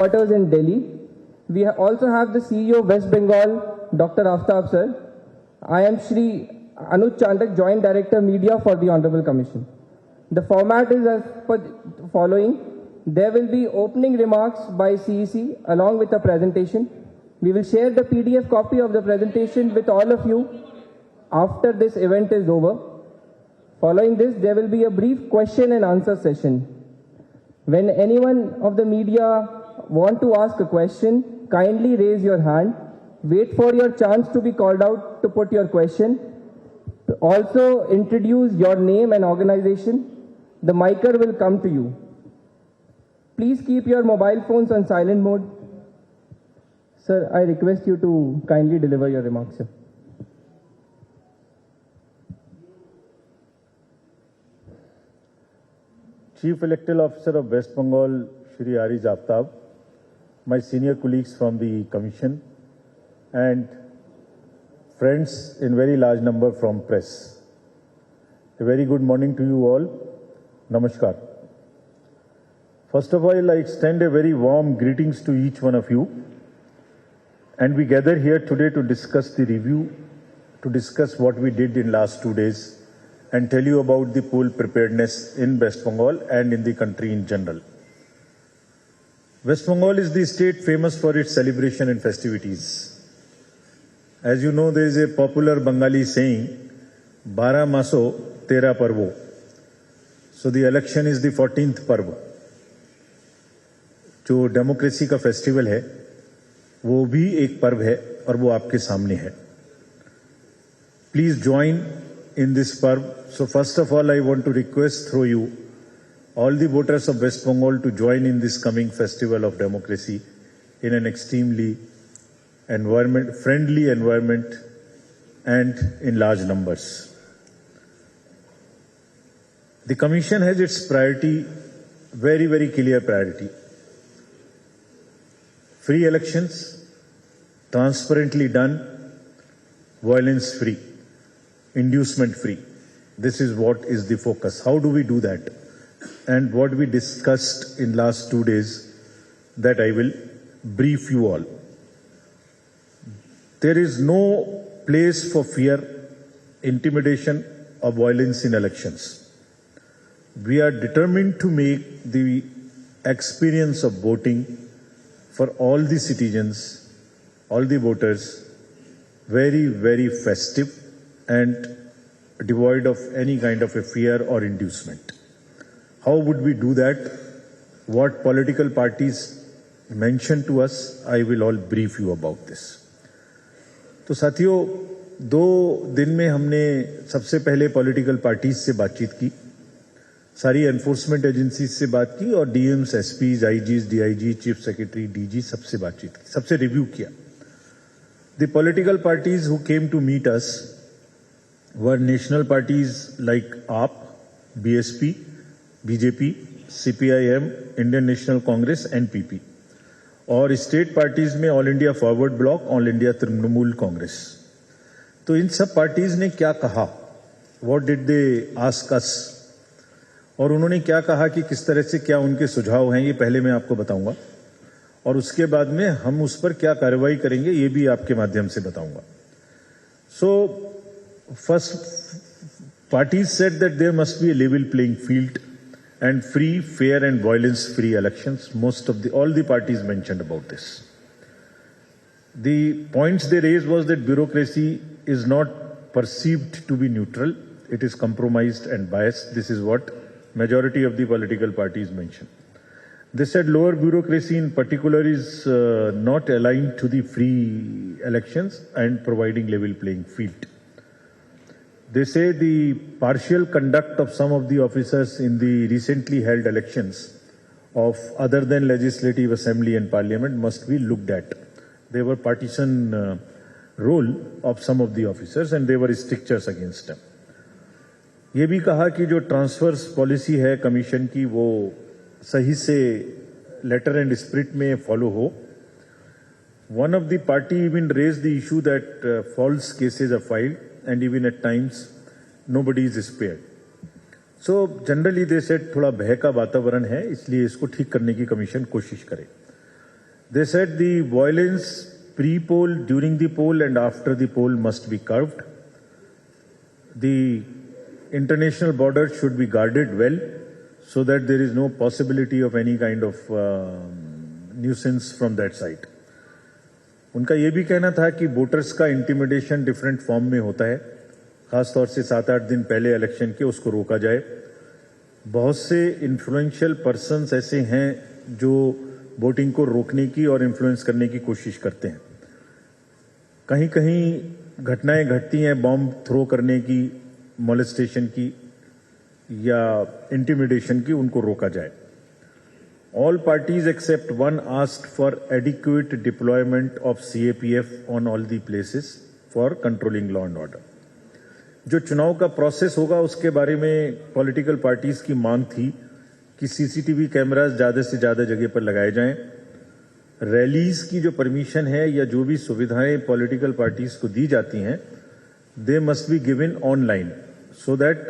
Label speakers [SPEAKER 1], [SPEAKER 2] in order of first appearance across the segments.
[SPEAKER 1] Quarters in Delhi. We also have the CEO of West Bengal, Dr. Aftab sir. I am Shri Anuj Chandak, Joint Director Media for the Honorable Commission. The format is as per the following. There will be opening remarks by CEC along with a presentation. We will share the PDF copy of the presentation with all of you after this event is over. Following this, there will be a brief question and answer session. When anyone of the media want to ask a question, kindly raise your hand. Wait for your chance to be called out to put your question. Also introduce your name and organization. The micer will come to you. Please keep your mobile phones on silent mode. Sir, I request you to kindly deliver your remarks, sir.
[SPEAKER 2] Chief Electoral Officer of West Bengal, Shri Arij Aftab, my senior colleagues from the Commission, and friends in very large number from press. A very good morning to you all. Namaskar. First of all, I extend a very warm greetings to each one of you. And we gather here today to discuss the review, to discuss what we did in last 2 days, and tell you about the poll preparedness in West Bengal and in the country in general. West Bengal is the state famous for its celebration and festivities. As you know, there is a popular Bengali saying, "Bara maso, tera parvo." So the election is the 14th parv. जो democracy का festival है वो भी एक पर्व है और वो आपके सामने है. Please join in this parv. So first of all, I want to request through you all the voters of West Bengal to join in this coming festival of democracy in an extremely friendly environment and in large numbers. The Commission has its priority, very, very clear priority. Free elections, transparently done, violence free, inducement free. This is what is the focus. How do we do that? And what we discussed in last 2 days, that I will brief you all. There is no place for fear, intimidation or violence in elections. We are determined to make the experience of voting for all the citizens, all the voters, very, very festive and devoid of any kind of a fear or inducement. How would we do that? What political parties mentioned to us, I will all brief you about this. तो साथियों, 2 दिन में हमने सबसे पहले political parties से बातचीत की, सारी एनफोर्समेंट एजेंसीज से बात की और DMs, SPs, IGs, DIG, chief secretary, DG सबसे बातचीत की, सबसे रिव्यू किया. The political parties who came to meet us were national parties like AAP, BSP, BJP, CPIM, Indian National Congress, NPP. और स्टेट पार्टीज में all India forward block, all India Trinamool Congress. तो इन सब parties ने क्या कहा, what did they ask us, और उन्होंने क्या कहा कि किस तरह से क्या उनके सुझाव हैं, ये पहले मैं आपको बताऊंगा और उसके बाद में हम उस पर क्या कार्रवाई करेंगे ये भी आपके माध्यम से बताऊंगा. So first, parties said that there must be a level playing field and free, fair and violence free elections. All the parties mentioned about this. The points they raised was that bureaucracy is not perceived to be neutral, it is compromised and biased. This is what majority of the political parties mentioned. They said lower bureaucracy in particular is not aligned to the free elections and providing level playing field. They say the partial conduct of some of the officers in the recently held elections of other than legislative assembly and parliament must be looked at. There were partisan role of some of the officers and there were strictures against them. ये भी कहा कि जो transverse policy है commission की वो सही से लेटर एंड स्पिरिट में फॉलो हो. One of the party even raised the issue that false cases are filed and even at times nobody is spared. So generally they said थोड़ा भय का वातावरण है, इसलिए इसको ठीक करने की कमीशन कोशिश करे. They said the violence pre-poll, during the poll and after the poll must be curbed. The international border should be guarded well so that there is no possibility of any kind of nuisance from that side. उनका ये भी कहना था कि voters का intimidation different form में होता है, खासतौर से 7-8 दिन पहले इलेक्शन के, उसको रोका जाए. बहुत से इन्फ्लुएंशियल पर्सन्स ऐसे हैं जो वोटिंग को रोकने की और इन्फ्लुएंस करने की कोशिश करते हैं. कहीं कहीं घटनाएं घटती हैं बॉम्ब थ्रो करने की, मोलेस्टेशन की या इंटिमिडेशन की, उनको रोका जाए. All parties except one asked for adequate deployment of CAPF on all the places for controlling law and order. जो चुनाव का प्रोसेस होगा उसके बारे में पॉलिटिकल पार्टीज की मांग थी कि सीसीटीवी कैमरास ज्यादा से ज्यादा जगह पर लगाए जाएं. रैलीज की जो परमिशन है या जो भी सुविधाएं पॉलिटिकल पार्टीज को दी जाती हैं, they must be given online so that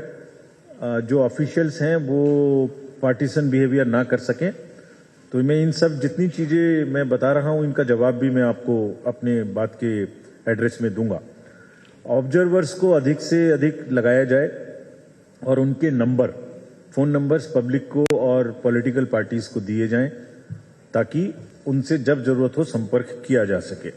[SPEAKER 2] जो ऑफिशियल्स हैं वो पार्टीसन बिहेवियर ना कर सकें. तो मैं इन सब जितनी चीजें मैं बता रहा हूं, इनका जवाब भी मैं आपको अपने बात के एड्रेस में दूंगा. ऑब्जर्वर्स को अधिक से अधिक लगाया जाए और उनके नंबर, फोन नंबर्स पब्लिक को और पॉलिटिकल पार्टीज को दिए जाएं ताकि उनसे जब जरूरत हो संपर्क किया जा सके.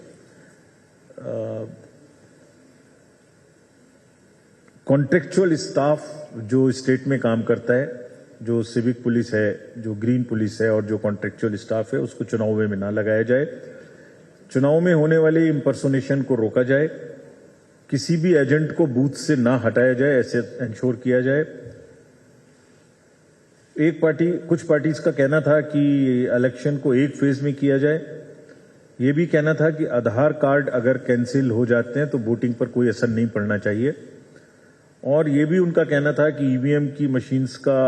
[SPEAKER 2] कॉन्ट्रेक्चुअल स्टाफ जो स्टेट में काम करता है, जो सिविक पुलिस है, जो ग्रीन पुलिस है और जो कॉन्ट्रेक्चुअल स्टाफ है, उसको चुनाव में ना लगाया जाए. चुनाव में होने वाले इंपर्सोनेशन को रोका जाए. किसी भी एजेंट को बूथ से ना हटाया जाए, ऐसे इंश्योर किया जाए. कुछ पार्टीज का कहना था कि इलेक्शन को एक फेज में किया जाए. ये भी कहना था कि आधार कार्ड अगर कैंसिल हो जाते हैं तो वोटिंग पर कोई असर नहीं पड़ना चाहिए. और ये भी उनका कहना था कि ईवीएम की मशीन्स का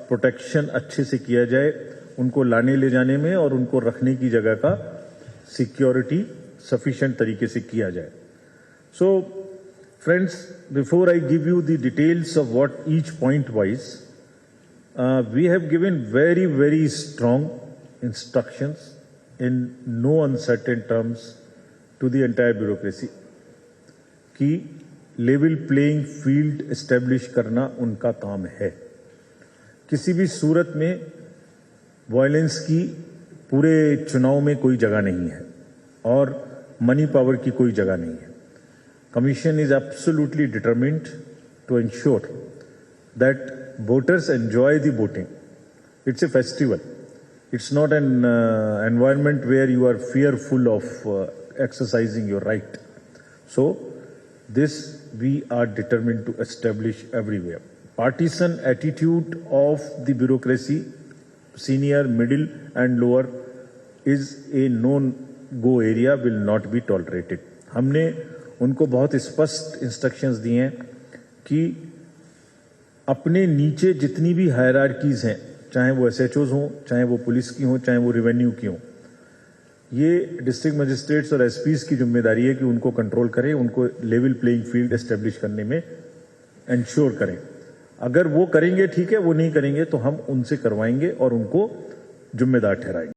[SPEAKER 2] प्रोटेक्शन अच्छे से किया जाए, उनको लाने ले जाने में और उनको रखने की जगह का सिक्योरिटी सफिशिएंट तरीके से किया जाए. So friends, before I give you the details of what each point wise, we have given very very strong instructions in no uncertain terms to the entire bureaucracy कि लेवल प्लेइंग फील्ड एस्टेब्लिश करना उनका काम है. किसी भी सूरत में violence की पूरे चुनाव में कोई जगह नहीं है और मनी पावर की कोई जगह नहीं है. Commission is absolutely determined to ensure that voters enjoy the voting. It's a festival. It's not an environment where you are fearful of exercising your right. So this we are determined to establish everywhere. Partisan attitude of the bureaucracy, senior, middle and lower, is a no-go area, will not be tolerated. हमने उनको बहुत स्पष्ट instructions दिए हैं कि अपने नीचे जितनी भी हायरार्कीज हैं, चाहे वो एसएचओज हों, चाहे वो पुलिस की हों, चाहे वो रेवेन्यू की हों, ये डिस्ट्रिक्ट मजिस्ट्रेट्स और एसपीज की जिम्मेदारी है कि उनको कंट्रोल करें, उनको लेवल प्लेइंग फील्ड एस्टेब्लिश करने में इंश्योर करें. अगर वो करेंगे ठीक है, वो नहीं करेंगे तो हम उनसे करवाएंगे और उनको जिम्मेदार ठहराएंगे.